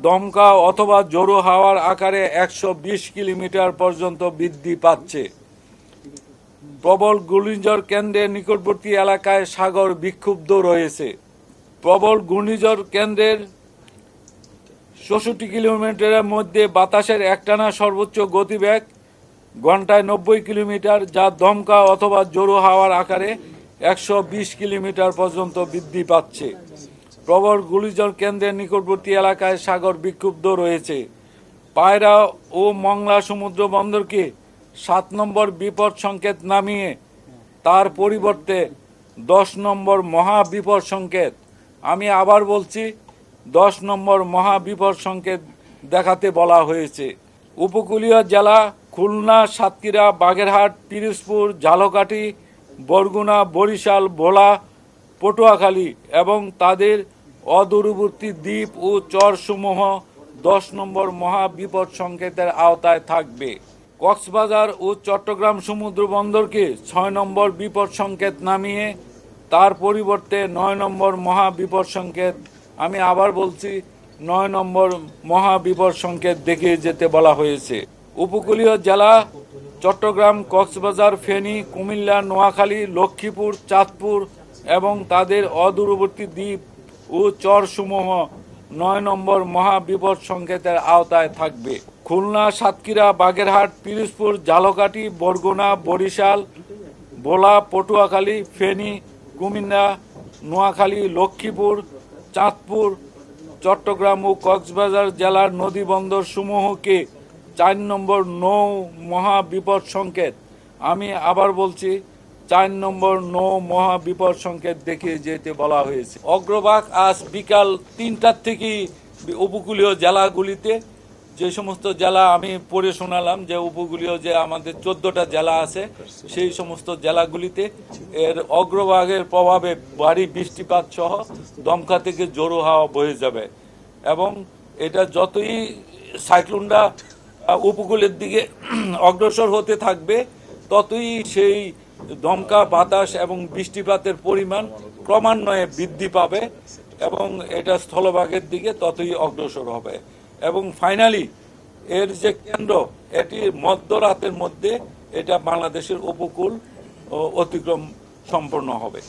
দমকা অথবা জোরো হাওয়ার আকারে 120 কিলোমিটার পর্যন্ত বৃদ্ধি পাচ্ছে। প্রবল ঘূর্ণিঝড় কেন্দ্রের নিকটবর্তী এলাকায় সাগর বিক্ষুব্ধ রয়েছে। প্রবল ঘূর্ণিঝড় কেন্দ্রের 64 কিলোমিটারের মধ্যে বাতাসের একটানা সর্বোচ্চ গতিবেগ ঘন্টায় 90 কিলোমিটার, যা দমকা অথবা জোরো হাওয়ার আকারে 120 কিলোমিটার পর্যন্ত বৃদ্ধি পাচ্ছে। প্রবল ঘূর্ণিঝড় কেন্দ্রের নিকটবর্তী এলাকায় সাগর বিক্ষুব্ধ রয়েছে। পায়রা ও মংলা সমুদ্র বন্দরকে 7 নম্বর বিপদ সংকেত নামিয়ে তার পরিবর্তে 10 নম্বর মহা বিপদ সংকেত, আমি আবার বলছি 10 নম্বর মহা বিপদ সংকেত দেখাতে বলা হয়েছে। উপকূলীয় জেলা খুলনা, সাতক্ষীরা, বাগেরহাট, পিরোজপুর, ঝালকাঠি, বরগুনা, বরিশাল, ভোলা, পটুয়াখালী এবং তাদের অদূরবর্তী দ্বীপ ও চরসমূহ 10 নম্বর মহা বিপদ সংকেতের আওতায় থাকবে। কক্সবাজার ও চট্টগ্রাম সমুদ্র বন্দরকে 6 নম্বর বিপদ সংকেত নামিয়ে তার পরিবর্তে 9 নম্বর মহা বিপদ সংকেত, আমি আবার বলছি 9 নম্বর মহা বিপদ সংকেত দেখিয়ে যেতে বলা হয়েছে। উপকূলীয় জেলা চট্টগ্রাম, কক্সবাজার, ফেনী, কুমিল্লা, নোয়াখালী, লক্ষ্মীপুর, চাঁদপুর এবং তাদের অদূরবর্তী দ্বীপ ও চরসমূহ 9 নম্বর মহা বিপদ সংকেতের আওতায় থাকবে। খুলনা, সাতক্ষীরা, বাগেরহাট, পিরোজপুর, ঝালকাঠি, বরগুনা, বরিশাল, ভোলা, পটুয়াখালী, ফেনী, কুমিল্লা, নোয়াখালী, লক্ষ্মীপুর, চাঁদপুর, চট্টগ্রাম ও কক্সবাজার জেলার নদীবন্দর সমূহকে 4 নম্বর নৌ মহা বিপদ সংকেত, আমি আবার বলছি 4 নম্বর নৌ মহা বিপদ সংকেত দেখিয়ে যেতে বলা হয়েছে। অগ্রভাগ আজ বিকাল 3টার থেকেই উপকূলীয় জেলাগুলিতে, যে সমস্ত জেলা আমি পড়ে শোনালাম, যে উপকূলীয় যে আমাদের 14টা জেলা আছে সেই সমস্ত জেলাগুলিতে এর অগ্রভাগের প্রভাবে ভারী বৃষ্টিপাত সহ দমকা থেকে জোরো হাওয়া বয়ে যাবে এবং এটা যতই সাইক্লোনটা উপকূলের দিকে অগ্রসর হতে থাকবে ততই সেই দমকা বাতাস এবং বৃষ্টিপাতের পরিমাণ ক্রমান্বয়ে বৃদ্ধি পাবে এবং এটা স্থলভাগের দিকে ততই অগ্রসর হবে এবং ফাইনালি এর যে কেন্দ্র, এটি মধ্যরাতের মধ্যে এটা বাংলাদেশের উপকূল অতিক্রম সম্পন্ন হবে।